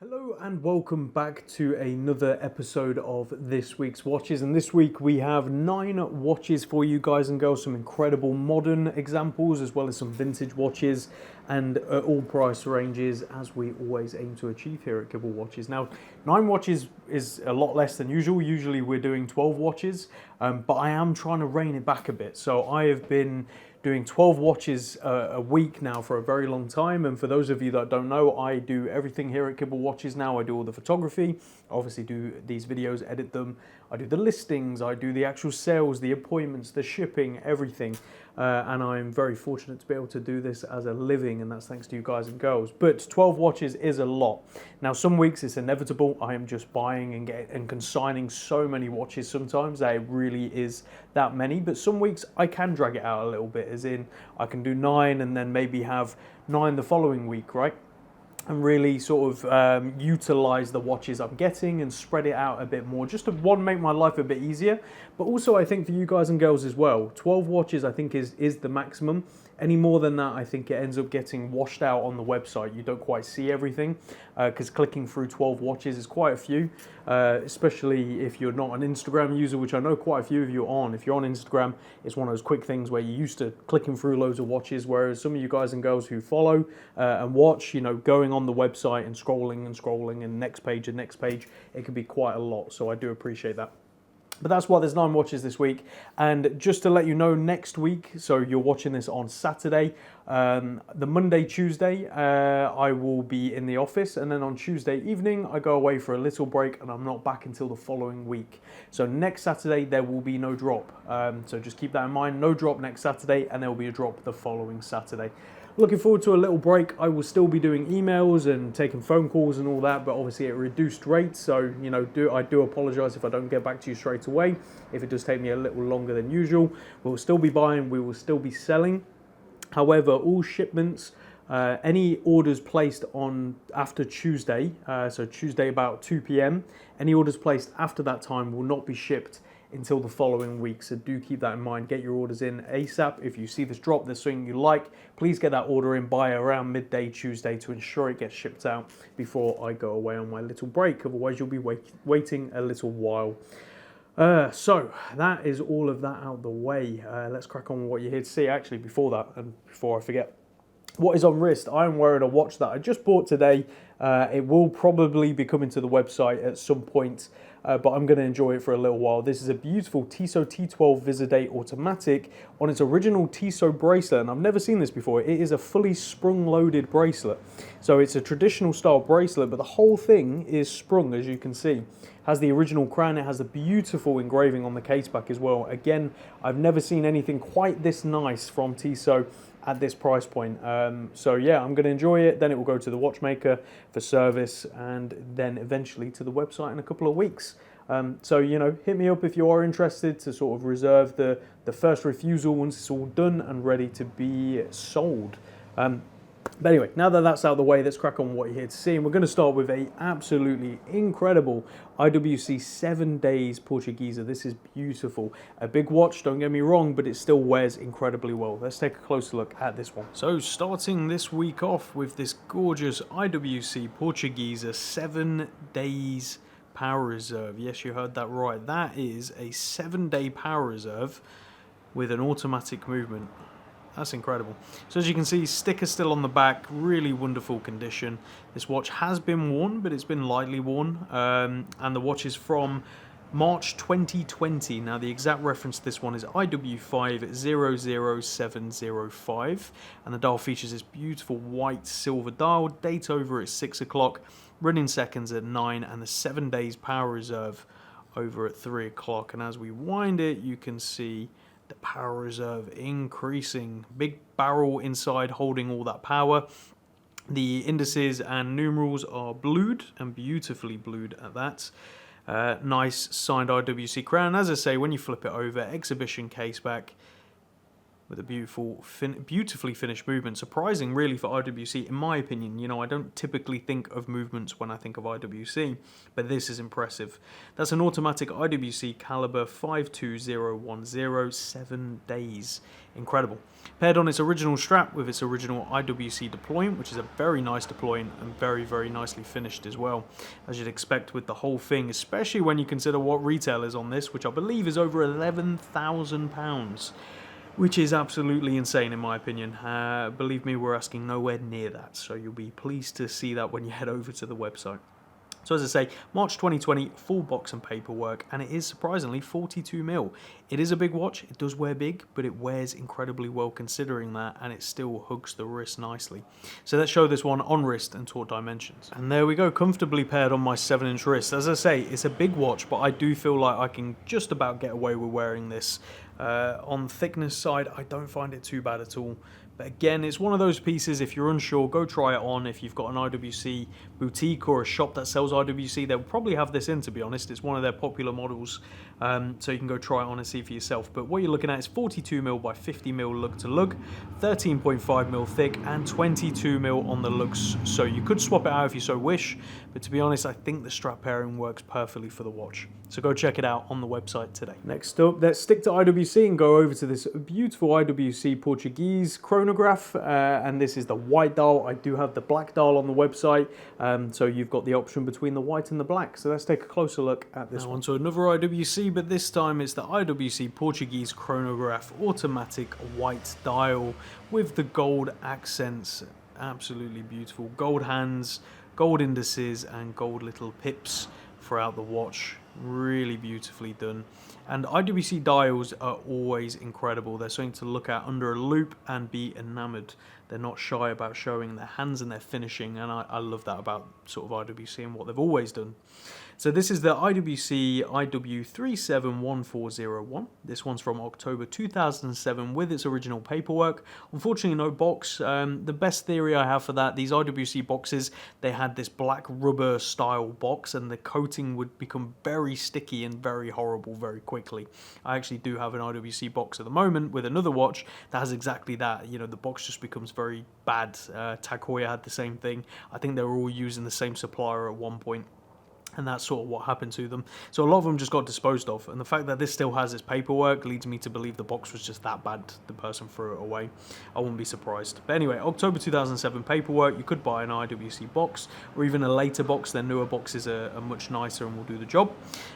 Hello and welcome back to another episode of this week's watches, and this week we have 9 watches for you guys and girls, some incredible modern examples as well as some vintage watches, and all price ranges as we always aim to achieve here at Kibble Watches. Now 9 watches is a lot less than usual. Usually we're doing 12 watches, but I am trying to rein it back a bit. So I have been doing 12 watches a week now for a very long time, and for those of you that don't know, I do everything here at Kibble Watches now. I do all the photography, I obviously do these videos, edit them, I do the listings, I do the actual sales, the appointments, the shipping, everything, and I'm very fortunate to be able to do this as a living, and that's thanks to you guys and girls. But 12 watches is a lot. Now some weeks it's inevitable, I am just buying and consigning so many watches sometimes that it really is that many, but some weeks I can drag it out a little bit, as in I can do 9 and then maybe have 9 the following week, right? And really sort of utilize the watches I'm getting and spread it out a bit more, just to make my life a bit easier, but also I think for you guys and girls as well. 12 watches I think is the maximum. Any more than that, I think it ends up getting washed out on the website. You don't quite see everything because clicking through 12 watches is quite a few, especially if you're not an Instagram user, which I know quite a few of you are on. If you're on Instagram, it's one of those quick things where you're used to clicking through loads of watches, whereas some of you guys and girls who follow and watch, you know, going on the website and scrolling and next page and next page, it can be quite a lot. So I do appreciate that. But that's why there's 9 watches this week. And just to let you know, next week, so you're watching this on Saturday, the Monday, Tuesday, I will be in the office. And then on Tuesday evening, I go away for a little break and I'm not back until the following week. So next Saturday, there will be no drop. So just keep that in mind, no drop next Saturday, and there will be a drop the following Saturday. Looking forward to a little break. I will still be doing emails and taking phone calls and all that, but obviously at reduced rates. So, you know, I do apologize if I don't get back to you straight away. If it does take me a little longer than usual, we'll still be buying, we will still be selling. However, all shipments, any orders placed on after Tuesday, so Tuesday about 2 p.m, any orders placed after that time will not be shipped until the following week. So do keep that in mind. Get your orders in ASAP. If you see this drop, there's something you like, please get that order in by around midday Tuesday to ensure it gets shipped out before I go away on my little break. Otherwise, you'll be waiting a little while. So that is all of that out the way. Let's crack on with what you're here to see. Actually, before that, and before I forget, what is on wrist? I'm wearing a watch that I just bought today. It will probably be coming to the website at some point, but I'm going to enjoy it for a little while. This is a beautiful Tissot T12 Visidate Automatic on its original Tissot bracelet, and I've never seen this before. It is a fully sprung-loaded bracelet. So it's a traditional style bracelet, but the whole thing is sprung, as you can see. Has the original crown, it has the beautiful engraving on the case back as well. Again, I've never seen anything quite this nice from Tissot at this price point. So yeah, I'm going to enjoy it. Then it will go to the watchmaker for service, and then eventually to the website in a couple of weeks. So, you know, hit me up if you are interested to sort of reserve the first refusal once it's all done and ready to be sold. But anyway, now that that's out of the way, let's crack on with what you're here to see. And we're going to start with a absolutely incredible IWC 7 Days Portugieser. This is beautiful. A big watch, don't get me wrong, but it still wears incredibly well. Let's take a closer look at this one. So starting this week off with this gorgeous IWC Portugieser 7 Days Power Reserve. Yes, you heard that right. That is a 7-day power reserve with an automatic movement. That's incredible. So as you can see, sticker still on the back, really wonderful condition. This watch has been worn, but it's been lightly worn. And the watch is from March 2020. Now the exact reference to this one is IW500705. And the dial features this beautiful white silver dial, date over at 6 o'clock, running seconds at 9, and the 7 days power reserve over at 3 o'clock. And as we wind it, you can see the power reserve increasing. Big barrel inside holding all that power. The indices and numerals are blued, and beautifully blued at that. Nice signed IWC crown. As I say, when you flip it over, exhibition case back, with a beautifully finished movement. Surprising, really, for IWC, in my opinion. You know, I don't typically think of movements when I think of IWC, but this is impressive. That's an automatic IWC caliber 52010, 7 days. Incredible. Paired on its original strap with its original IWC deployment, which is a very nice deployment and very, very nicely finished as well, as you'd expect with the whole thing, especially when you consider what retail is on this, which I believe is over £11,000. Which is absolutely insane in my opinion. Believe me, we're asking nowhere near that, so you'll be pleased to see that when you head over to the website. So as I say, March 2020, full box and paperwork, and it is surprisingly 42mm. It is a big watch, it does wear big, but it wears incredibly well considering that, and it still hugs the wrist nicely. So let's show this one on wrist and taut dimensions. And there we go, comfortably paired on my 7-inch wrist. As I say, it's a big watch, but I do feel like I can just about get away with wearing this. On thickness side, I don't find it too bad at all. But again, it's one of those pieces, if you're unsure, go try it on. If you've got an IWC boutique or a shop that sells IWC, they'll probably have this in, to be honest. It's one of their popular models, so you can go try it on and see for yourself. But what you're looking at is 42mm by 50mm lug to lug, 13.5mm thick, and 22mm on the lugs. So you could swap it out if you so wish, but to be honest, I think the strap pairing works perfectly for the watch. So go check it out on the website today. Next up, let's stick to IWC and go over to this beautiful IWC Portuguese Chronograph, and this is the white dial. I do have the black dial on the website, so you've got the option between the white and the black. So let's take a closer look at this one. Onto another IWC, but this time it's the IWC Portuguese Chronograph automatic white dial with the gold accents. Absolutely beautiful. Gold hands, gold indices, and gold little pips throughout the watch. Really beautifully done. And IWC dials are always incredible. They're something to look at under a loop and be enamored. They're not shy about showing their hands and their finishing, and I love that about sort of IWC and what they've always done. So this is the IWC IW371401. This one's from October 2007 with its original paperwork. Unfortunately, no box. The best theory I have for that, these IWC boxes, they had this black rubber style box, and the coating would become very sticky and very horrible very quickly. I actually do have an IWC box at the moment with another watch that has exactly that. You know, the box just becomes very bad. Tag Heuer had the same thing. I think they were all using the same supplier at one point, and that's sort of what happened to them. So a lot of them just got disposed of, and the fact that this still has its paperwork leads me to believe the box was just that bad. The person threw it away. I wouldn't be surprised. But anyway, October 2007 paperwork. You could buy an IWC box or even a later box. Their newer boxes are much nicer and will do the job.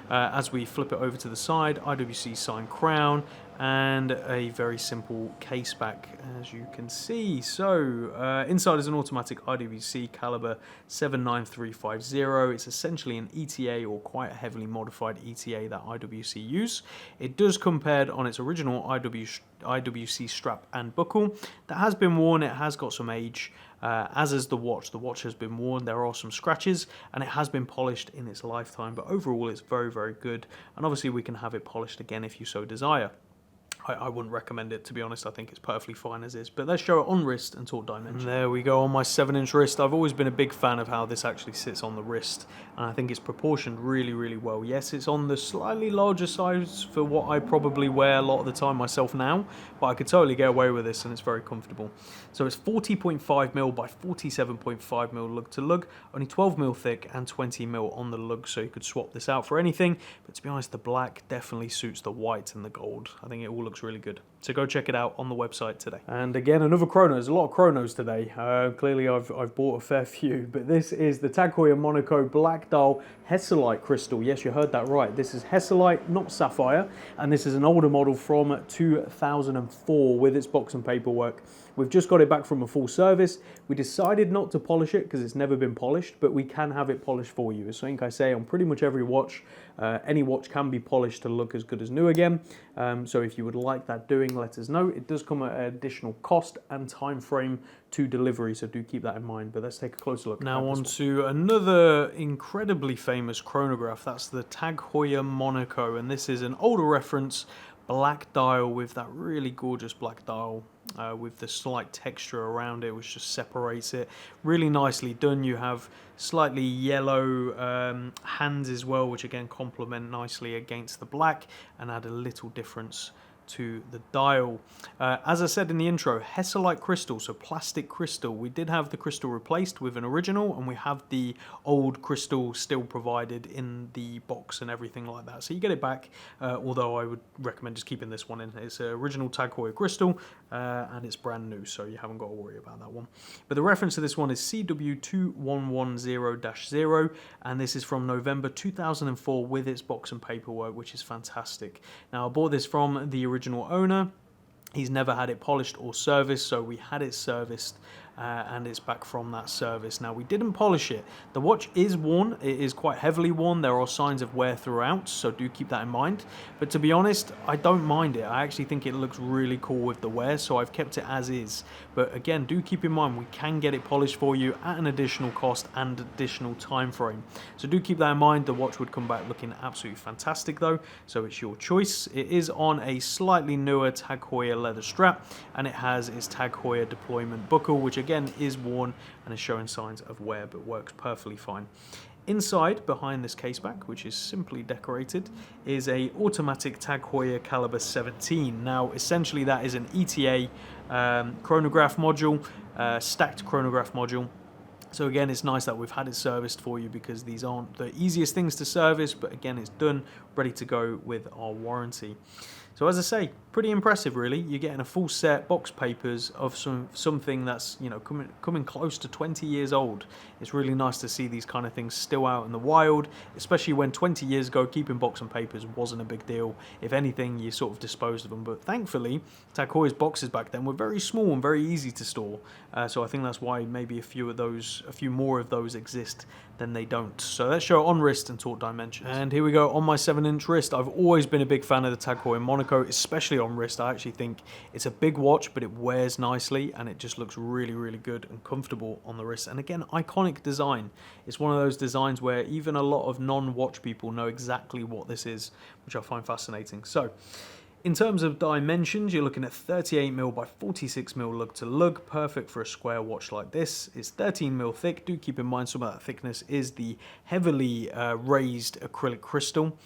As we flip it over to the side, IWC signed crown, and a very simple case back, as you can see. So inside is an automatic IWC caliber 79350. It's essentially an ETA, or quite a heavily modified ETA that IWC use. It does come paired on its original IWC strap and buckle that has been worn. It has got some age, as is the watch. The watch has been worn. There are some scratches, and it has been polished in its lifetime, but overall it's very, very good, and obviously we can have it polished again if you so desire. I wouldn't recommend it, to be honest. I think it's perfectly fine as is. But let's show it on wrist and taut dimension. And there we go on my 7-inch wrist. I've always been a big fan of how this actually sits on the wrist, and I think it's proportioned really, really well. Yes, it's on the slightly larger size for what I probably wear a lot of the time myself now, but I could totally get away with this, and it's very comfortable. So it's 40.5mm by 47.5mm lug to lug, only 12mm thick and 20mm on the lug, so you could swap this out for anything. But to be honest, the black definitely suits the white and the gold. I think it all looks really good. So go check it out on the website today. And again, another Chrono. There's a lot of Chronos today. Clearly I've bought a fair few, but this is the Tag Heuer Monaco Black Dial Hesselite crystal. Yes, you heard that right. This is Hesselite, not sapphire, and this is an older model from 2004 with its box and paperwork. We've just got it back from a full service. We decided not to polish it because it's never been polished, but we can have it polished for you. It's something I say on pretty much every watch. Any watch can be polished to look as good as new again. So if you would like that doing, let us know. It does come at an additional cost and time frame to delivery, so do keep that in mind. But let's take a closer look. Now on to another incredibly famous chronograph. That's the Tag Heuer Monaco, and this is an older reference black dial with that really gorgeous black dial with the slight texture around it, which just separates it. Really nicely done. You have slightly yellow hands as well, which again complement nicely against the black and add a little difference to the dial. As I said in the intro, Hesselite crystal, so plastic crystal. We did have the crystal replaced with an original, and we have the old crystal still provided in the box and everything like that. So you get it back, although I would recommend just keeping this one in. It's an original Tag Heuer crystal, and it's brand new, so you haven't got to worry about that one. But the reference to this one is CW2110-0, and this is from November 2004 with its box and paperwork, which is fantastic. Now, I bought this from the original owner. He's never had it polished or serviced, so we had it serviced, and it's back from that service. Now, we didn't polish it. The watch is worn. It is quite heavily worn. There are signs of wear throughout, so do keep that in mind. But to be honest, I don't mind it. I actually think it looks really cool with the wear, so I've kept it as is. But again, do keep in mind, we can get it polished for you at an additional cost and additional time frame. So do keep that in mind. The watch would come back looking absolutely fantastic though, so it's your choice. It is on a slightly newer Tag Heuer leather strap, and it has its Tag Heuer deployment buckle, which again is worn and is showing signs of wear, but works perfectly fine. Inside, behind this caseback, which is simply decorated, is a automatic Tag Heuer caliber 17. Now, essentially that is an ETA chronograph module, stacked chronograph module. So again, it's nice that we've had it serviced for you, because these aren't the easiest things to service, but again, it's done, ready to go with our warranty. So as I say, pretty impressive really. You're getting a full set, box papers of something that's, you know, coming close to 20 years old. It's really nice to see these kind of things still out in the wild, especially when 20 years ago keeping box and papers wasn't a big deal. If anything, you sort of disposed of them. But thankfully, Tag Heuer's boxes back then were very small and very easy to store. So I think that's why maybe a few more of those exist than they don't. So let's show on wrist and talk dimensions. And here we go on my 7-inch wrist. I've always been a big fan of the Tag Heuer Monaco, especially on wrist. I actually think it's a big watch, but it wears nicely and it just looks really, really good and comfortable on the wrist. And again, iconic design. It's one of those designs where even a lot of non-watch people know exactly what this is, which I find fascinating. So, in terms of dimensions, you're looking at 38mm by 46mm lug to lug, perfect for a square watch like this. It's 13mm thick. Do keep in mind some of that thickness is the heavily raised acrylic crystal.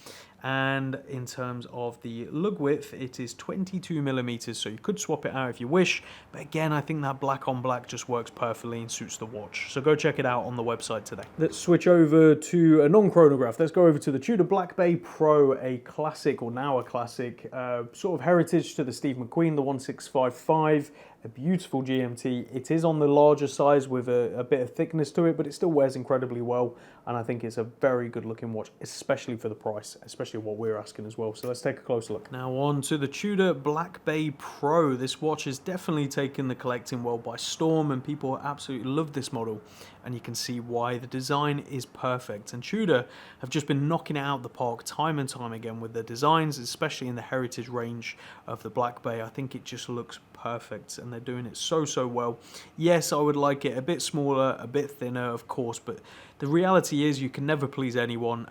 And in terms of the lug width, it is 22mm, so you could swap it out if you wish. But again, I think that black on black just works perfectly and suits the watch. So go check it out on the website today. Let's switch over to a non-chronograph. Let's go over to the Tudor Black Bay Pro, a classic, or now a classic, sort of heritage to the Steve McQueen, the 1655. A beautiful GMT. It is on the larger size with a bit of thickness to it, but it still wears incredibly well, and I think it's a very good looking watch, especially for the price, especially what we're asking as well. So let's take a closer look. Now on to the Tudor Black Bay Pro. This watch has definitely taken the collecting world by storm, and people absolutely love this model, and you can see why. The design is perfect, and Tudor have just been knocking it out the park time and time again with their designs, especially in the heritage range of the Black Bay. I think it just looks perfect, and they're doing it so well. Yes, I would like it a bit smaller, a bit thinner, of course, but the reality is you can never please everyone,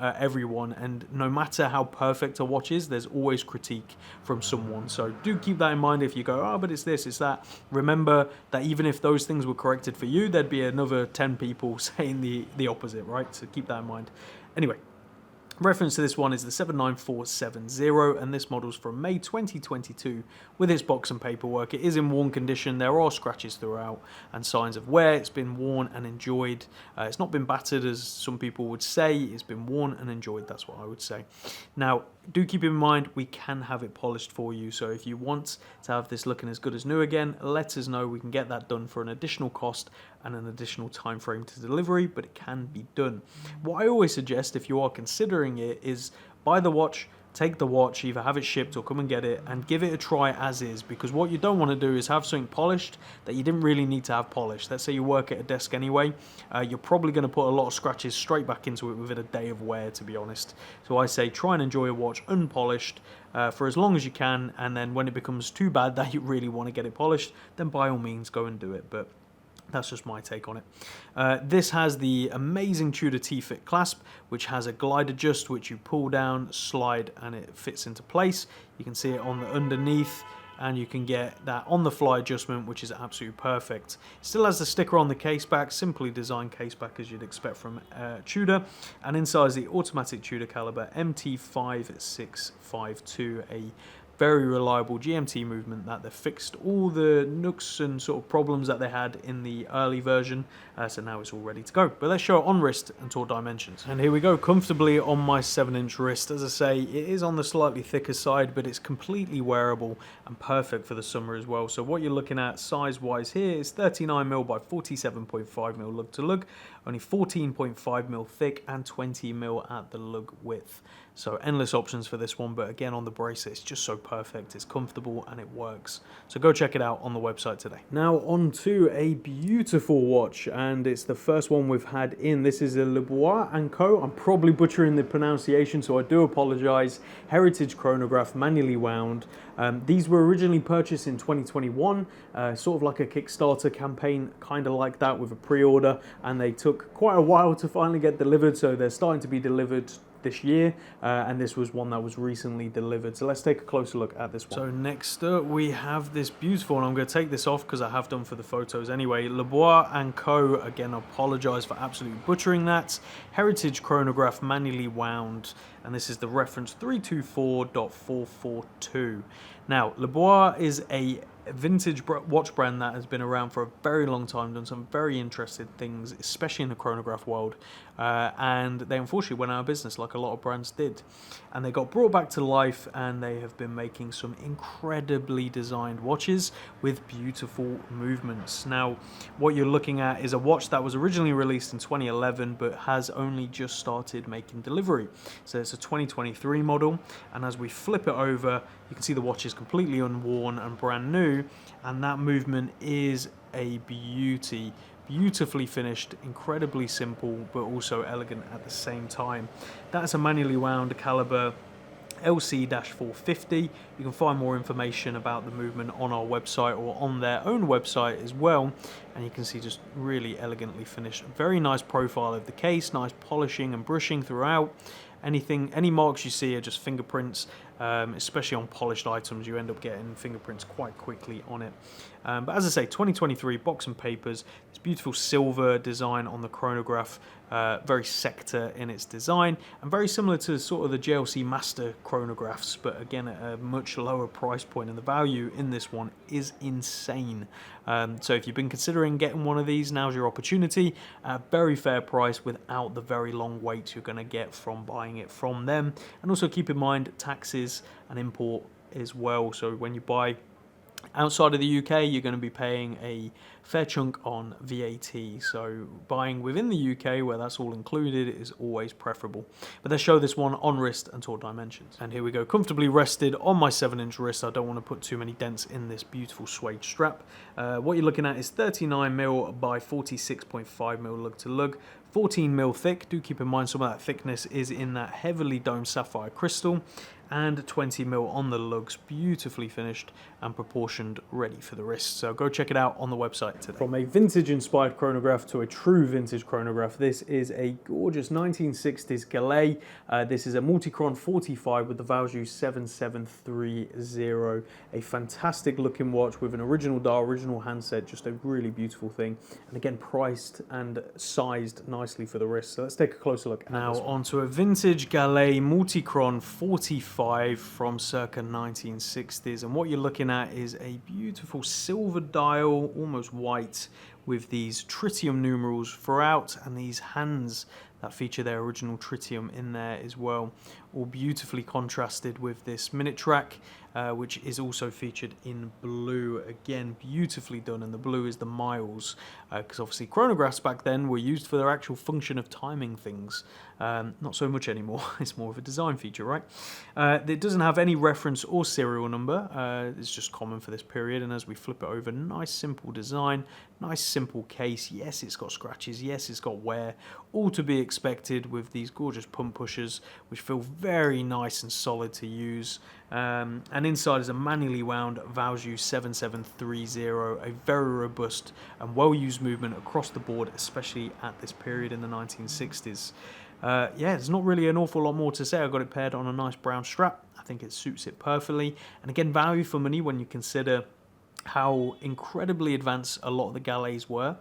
and no matter how perfect a watch is, there's always critique from someone. So do keep that in mind. If you go, oh, but it's this, it's that, remember that even if those things were corrected for you, there'd be another 10 people saying the opposite, right? So keep that in mind. Anyway, reference to this one is the 79470, and this model's from May 2022 with its box and paperwork. It is in worn condition. There are scratches throughout and signs of wear. It's been worn and enjoyed. It's not been battered, as some people would say. It's been worn and enjoyed. That's what I would say. Now, do keep in mind, we can have it polished for you. So if you want to have this looking as good as new again, let us know. We can get that done for an additional cost and an additional time frame to delivery, but it can be done. What I always suggest, if you are considering it, is buy the watch, take the watch, either have it shipped or come and get it, and give it a try as is, because what you don't want to do is have something polished that you didn't really need to have polished. Let's say you work at a desk anyway, you're probably going to put a lot of scratches straight back into it within a day of wear, to be honest. So I say try and enjoy a watch unpolished for as long as you can, and then when it becomes too bad that you really want to get it polished, then by all means go and do it. But that's just my take on it. This has the amazing Tudor T-Fit clasp, which has a glide adjust, which you pull down, slide, and it fits into place. You can see it on the underneath, and you can get that on-the-fly adjustment, which is absolutely perfect. It still has the sticker on the caseback, simply designed caseback as you'd expect from Tudor, and inside is the automatic Tudor caliber MT5652, a very reliable GMT movement that they've fixed all the nooks and sort of problems that they had in the early version, so now it's all ready to go. But let's show it on wrist and talk dimensions. And here we go, comfortably on my 7-inch wrist. As I say, it is on the slightly thicker side, but it's completely wearable and perfect for the summer as well. So what you're looking at size-wise here is 39mm by 47.5mm lug to lug, only 14.5mm thick and 20mm at the lug width. So endless options for this one, but again on the bracelet it's just so perfect, it's comfortable and it works. So go check it out on the website today. Now on to a beautiful watch, and it's the first one we've had in. This is a Leblanc Co. I'm probably butchering the pronunciation, so I do apologise. Heritage chronograph, manually wound. These were originally purchased in 2021, sort of like a Kickstarter campaign, kind of like that, with a pre-order, and they took quite a while to finally get delivered, so they're starting to be delivered this year, and this was one that was recently delivered. So let's take a closer look at this one. So next up we have this beautiful, and I'm going to take this off because I have done for the photos anyway, Leblanc Co. Again, I apologise for absolutely butchering that. Heritage chronograph, manually wound, and this is the reference 324.442. Now, Leblanc is a vintage watch brand that has been around for a very long time, done some very interesting things, especially in the chronograph world, and they unfortunately went out of business like a lot of brands did, and they got brought back to life, and they have been making some incredibly designed watches with beautiful movements. Now what you're looking at is a watch that was originally released in 2011 but has only just started making delivery. So it's a 2023 model, and as we flip it over you can see the watch is completely unworn and brand new, and that movement is a beauty. Beautifully finished, incredibly simple, but also elegant at the same time. That's a manually wound caliber LC-450. You can find more information about the movement on our website or on their own website as well, and you can see just really elegantly finished. Very nice profile of the case, nice polishing and brushing throughout. Any marks you see are just fingerprints, especially on polished items. You end up getting fingerprints quite quickly on it. But as I say, 2023, box and papers. This beautiful silver design on the chronograph, very sector in its design, and very similar to sort of the JLC Master chronographs, but again at a much lower price point, and the value in this one is insane. So if you've been considering getting one of these, now's your opportunity at a very fair price without the very long wait you're going to get from buying it from them. And also keep in mind taxes and import as well. So when you buy outside of the UK, you're going to be paying a fair chunk on VAT, so buying within the UK where that's all included is always preferable. But let's show this one on wrist and talk dimensions. And here we go, comfortably rested on my 7-inch wrist. I don't want to put too many dents in this beautiful suede strap. What you're looking at is 39mm by 46.5mm lug to lug, 14mm thick. Do keep in mind some of that thickness is in that heavily domed sapphire crystal, and 20mm on the lugs, beautifully finished and proportioned, ready for the wrist. So go check it out on the website today. From a vintage inspired chronograph to a true vintage chronograph, this is a gorgeous 1960s Gallet. This is a Multicron 45 with the value 7730. A fantastic looking watch with an original dial, original handset, just a really beautiful thing. And again, priced and sized nicely for the wrist. So let's take a closer look. Now onto a vintage Gallet Multicron 45 from circa 1960s, and what you're looking at is a beautiful silver dial, almost white, with these tritium numerals throughout, and these hands that feature their original tritium in there as well, all beautifully contrasted with this minute track, which is also featured in blue. Again, beautifully done, and the blue is the miles, because obviously chronographs back then were used for their actual function of timing things. Not so much anymore. It's more of a design feature, right? It doesn't have any reference or serial number. It's just common for this period, and as we flip it over, nice simple design, nice simple case. Yes, it's got scratches. Yes, it's got wear. All to be expected with these gorgeous pump pushers, which feel very nice and solid to use. And inside is a manually wound Valjoux 7730, a very robust and well-used movement across the board, especially at this period in the 1960s. Yeah, there's not really an awful lot more to say. I got it paired on a nice brown strap. I think it suits it perfectly. And again, value for money when you consider how incredibly advanced a lot of the Gallets were.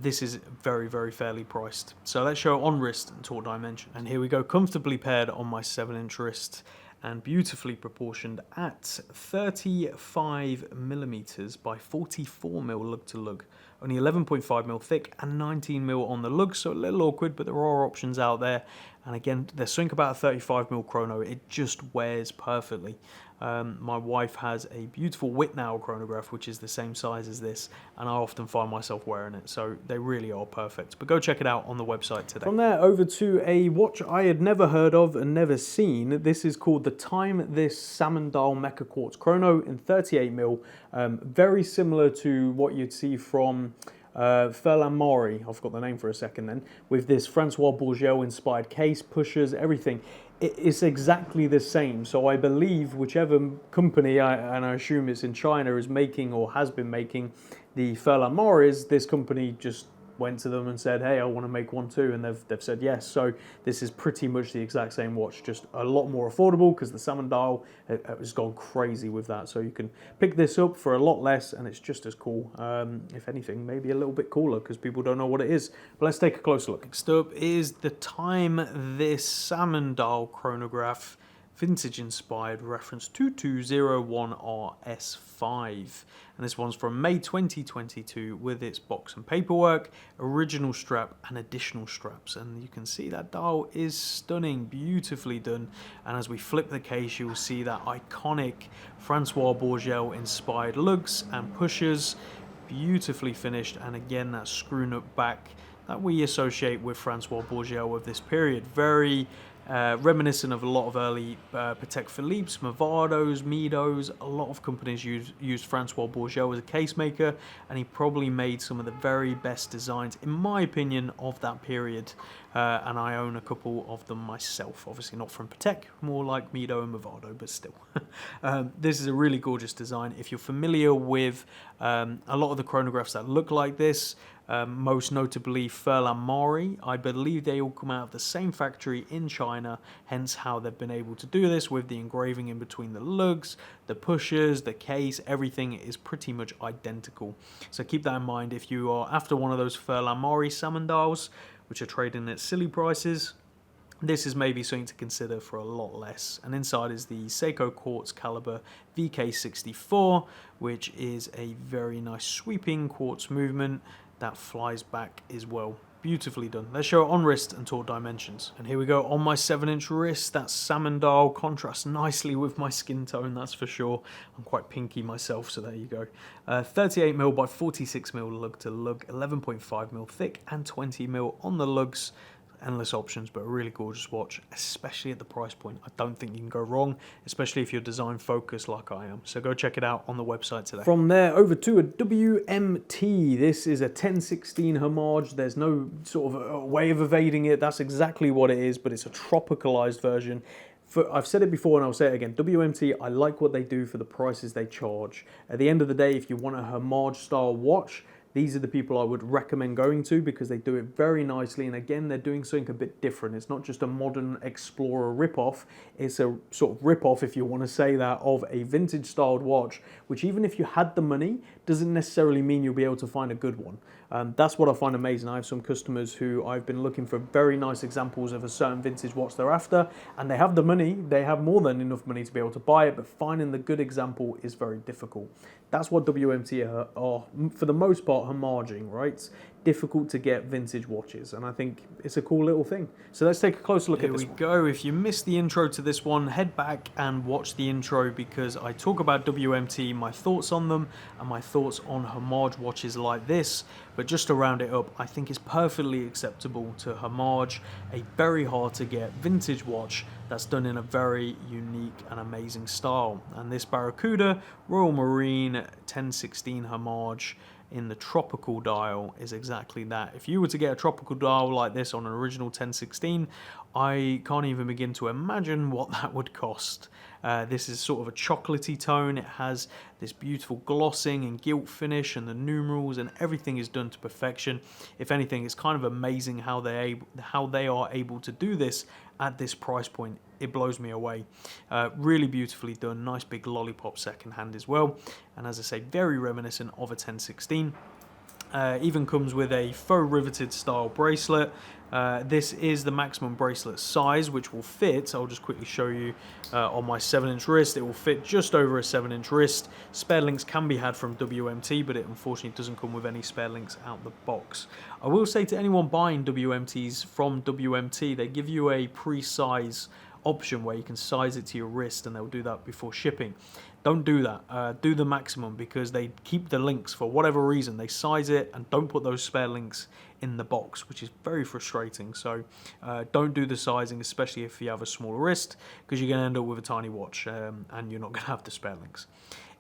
This is very, very fairly priced. So let's show it on wrist and talk dimension. And here we go, comfortably paired on my 7-inch wrist. and beautifully proportioned at 35mm by 44mm lug to lug. Only 11.5mm thick and 19mm on the lug, so a little awkward, but there are options out there. And again, they're something about a 35mm chrono. It just wears perfectly. My wife has a beautiful Whitnall chronograph, which is the same size as this, and I often find myself wearing it, so they really are perfect. But go check it out on the website today. From there, over to a watch I had never heard of and never seen. This is called the Time This Salmon Dial Mecha Quartz Chrono in 38mm. Very similar to what you'd see from Furlan Mori, I've got the name for a second then, with this Francois Bourgel inspired case, pushers, everything. It's exactly the same. So I believe whichever company, and I assume it's in China, is making or has been making the Furlan Moris, this company just went to them and said, hey, I want to make one too, and they've said yes. So this is pretty much the exact same watch, just a lot more affordable, because the Salmon dial has gone crazy with that. So you can pick this up for a lot less, and it's just as cool. If anything, maybe a little bit cooler, because people don't know what it is. But let's take a closer look. Next up is the Time This Salmon Dial Chronograph, vintage inspired, reference 2201RS5, and this one's from May 2022 with its box and paperwork, original strap and additional straps, and you can see that dial is stunning, beautifully done. And as we flip the case, you will see that iconic Francois Bourgel inspired lugs and pushers, beautifully finished, and again that screw nut back that we associate with Francois Bourgel of this period. Very reminiscent of a lot of early Patek Philippe's, Movados, Midos. A lot of companies used Francois Bourgel as a case maker, and he probably made some of the very best designs, in my opinion, of that period. And I own a couple of them myself. Obviously not from Patek, more like Mido and Movado, but still. This is a really gorgeous design. If you're familiar with a lot of the chronographs that look like this, most notably Furlan Mori, I believe they all come out of the same factory in China, hence how they've been able to do this with the engraving in between the lugs, the pushers, the case, everything is pretty much identical. So keep that in mind if you are after one of those Furlan Mori salmon dials, which are trading at silly prices. This is maybe something to consider for a lot less. And inside is the Seiko Quartz Caliber VK64, which is a very nice sweeping quartz movement that flies back as well. Beautifully done. Let's show it on wrist and talk dimensions. And here we go on my 7-inch wrist. That salmon dial contrasts nicely with my skin tone, that's for sure. I'm quite pinky myself, so there you go. 38mm by 46mm lug to lug, 11.5mm thick and 20mm on the lugs. Endless options, but a really gorgeous watch, especially at the price point. I don't think you can go wrong, especially if you're design focused like I am. So go check it out on the website today. From there over to a WMT. This is a 1016 homage. There's no sort of a way of evading it. That's exactly what it is, but it's a tropicalized version. I've said it before and I'll say it again. WMT, I like what they do for the prices they charge. At the end of the day, if you want a homage style watch, these are the people I would recommend going to, because they do it very nicely. And again, they're doing something a bit different. It's not just a modern Explorer ripoff. It's a sort of ripoff, if you want to say that, of a vintage styled watch, which even if you had the money, doesn't necessarily mean you'll be able to find a good one. That's what I find amazing. I have some customers who I've been looking for very nice examples of a certain vintage watch they're after, and they have the money, they have more than enough money to be able to buy it, but finding the good example is very difficult. That's what WMT are for the most part, homaging, right? Difficult to get vintage watches, and I think it's a cool little thing. So let's take a closer look at this one. Here we go. If you missed the intro to this one, head back and watch the intro, because I talk about WMT, my thoughts on them, and my thoughts on homage watches like this. But just to round it up, I think it's perfectly acceptable to homage a very hard to get vintage watch that's done in a very unique and amazing style. And this Barracuda Royal Marine 1016 homage in the tropical dial is exactly that. If you were to get a tropical dial like this on an original 1016, I can't even begin to imagine what that would cost. This is sort of a chocolatey tone. It has this beautiful glossing and gilt finish, and the numerals and everything is done to perfection. If anything, it's kind of amazing how they are able to do this at this price point. It blows me away. Really beautifully done. Nice big lollipop second hand as well. And as I say, very reminiscent of a 1016. Even comes with a faux riveted style bracelet. This is the maximum bracelet size, which will fit, I'll just quickly show you on my 7-inch wrist, it will fit just over a 7-inch wrist. Spare links can be had from WMT, but it unfortunately doesn't come with any spare links out the box. I will say to anyone buying WMTs from WMT, they give you a pre-size option where you can size it to your wrist, and they'll do that before shipping. Don't do that. Do the maximum, because they keep the links for whatever reason. They size it and don't put those spare links in the box, which is very frustrating. So don't do the sizing, especially if you have a smaller wrist, because you're going to end up with a tiny watch and you're not going to have the spare links.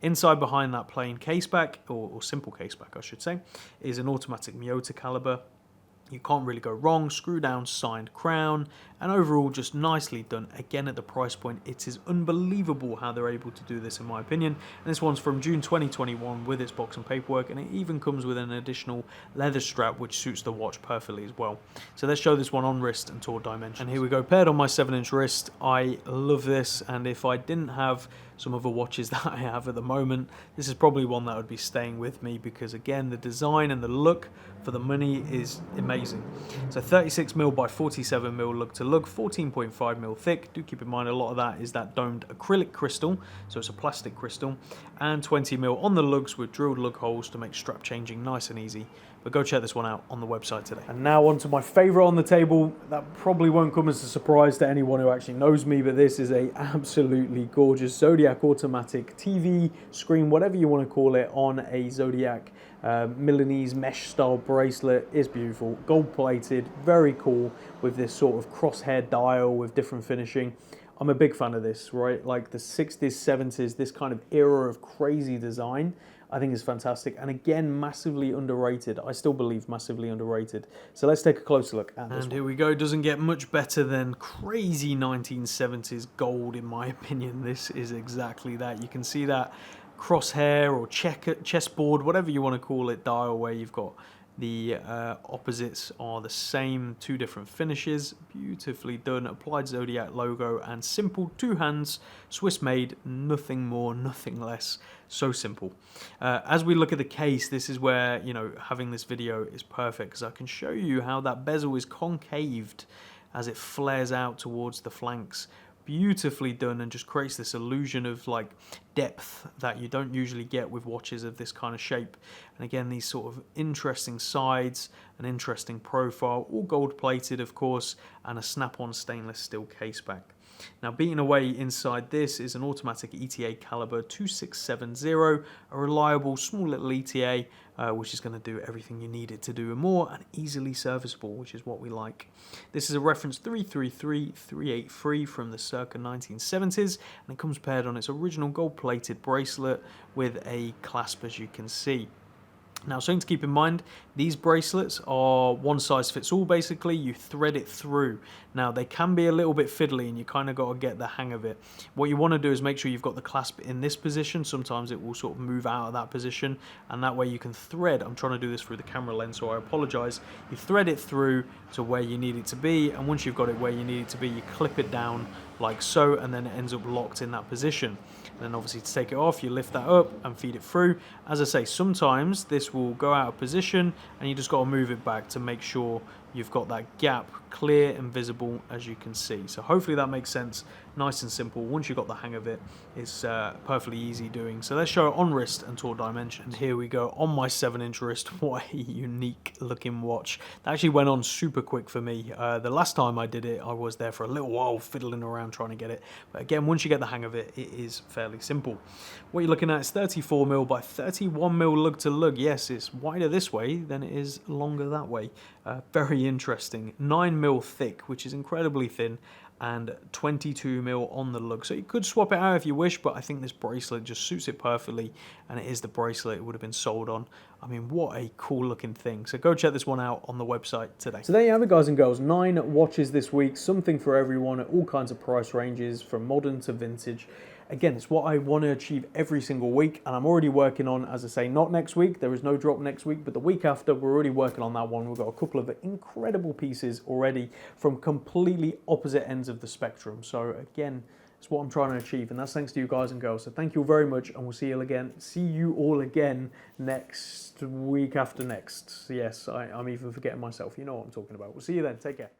Inside behind that plain caseback, or simple caseback I should say, is an automatic Miyota caliber. You can't really go wrong. Screw down signed crown, and overall just nicely done. Again, at the price point, it is unbelievable how they're able to do this, in my opinion. And this one's from June 2021 with its box and paperwork, and it even comes with an additional leather strap which suits the watch perfectly as well. So let's show this one on wrist and toward dimensions. And here we go, paired on my 7-inch wrist. I love this, and if I didn't have some other watches that I have at the moment, this is probably one that would be staying with me, because again, the design and the look for the money is amazing. So 36mm by 47mm lug to lug, 14.5mm thick. Do keep in mind a lot of that is that domed acrylic crystal, so it's a plastic crystal, and 20mm on the lugs with drilled lug holes to make strap changing nice and easy. But go check this one out on the website today. And now on to my favorite on the table. That probably won't come as a surprise to anyone who actually knows me, but this is a absolutely gorgeous Zodiac automatic TV screen, whatever you want to call it, on a Zodiac Milanese mesh style bracelet. Is beautiful, gold plated, very cool, with this sort of crosshair dial with different finishing. I'm a big fan of this, right? Like the 60s, 70s, this kind of era of crazy design, I think is fantastic. And again, massively underrated. I still believe massively underrated. So let's take a closer look at this. And here we go. Doesn't get much better than crazy 1970s gold, in my opinion. This is exactly that. You can see that crosshair or chessboard, whatever you want to call it, dial, where you've got the opposites are the same, two different finishes, beautifully done, applied Zodiac logo, and simple, 2 hands, Swiss made, nothing more, nothing less, so simple. As we look at the case, this is where, you know, having this video is perfect, because I can show you how that bezel is concaved as it flares out towards the flanks. Beautifully done, and just creates this illusion of like depth that you don't usually get with watches of this kind of shape. And again, these sort of interesting sides, an interesting profile, all gold plated of course, and a snap-on stainless steel caseback. Now, beating away inside this is an automatic ETA caliber 2670, a reliable small little ETA, which is going to do everything you need it to do and more, and easily serviceable, which is what we like. This is a reference 333383 from the circa 1970s, and it comes paired on its original gold-plated bracelet with a clasp, as you can see. Now, something to keep in mind, these bracelets are one size fits all. Basically, you thread it through. Now, they can be a little bit fiddly, and you kind of got to get the hang of it. What you want to do is make sure you've got the clasp in this position. Sometimes it will sort of move out of that position, and that way you can thread. I'm trying to do this through the camera lens, so I apologize. You thread it through to where you need it to be, and once you've got it where you need it to be, you clip it down like so, and then it ends up locked in that position. And then obviously to take it off, you lift that up and feed it through. As I say, sometimes this will go out of position, and you just got to move it back to make sure you've got that gap clear and visible, as you can see. So hopefully that makes sense. Nice and simple. Once you've got the hang of it, it's perfectly easy doing. So let's show it on wrist and toward dimensions. Here we go on my 7-inch wrist. What a unique looking watch. That actually went on super quick for me. The last time I did it, I was there for a little while fiddling around trying to get it. But again, once you get the hang of it, it is fairly simple. What you're looking at is 34mm by 31mm lug to lug. Yes, it's wider this way than it is longer that way. Very interesting. 9mm thick, which is incredibly thin, and 22mm on the lug. So you could swap it out if you wish, but I think this bracelet just suits it perfectly, and it is the bracelet it would have been sold on. I mean, what a cool looking thing. So go check this one out on the website today. So there you have it, guys and girls. 9 watches this week, something for everyone at all kinds of price ranges, from modern to vintage. Again, it's what I want to achieve every single week, and I'm already working on, as I say, not next week, there is no drop next week, but the week after, we're already working on that one. We've got a couple of incredible pieces already from completely opposite ends of the spectrum. So again, That's what I'm trying to achieve, and that's thanks to you guys and girls. So thank you all very much, and we'll see you all again next week after next. Yes, I'm even forgetting myself. You know what I'm talking about. We'll see you then. Take care.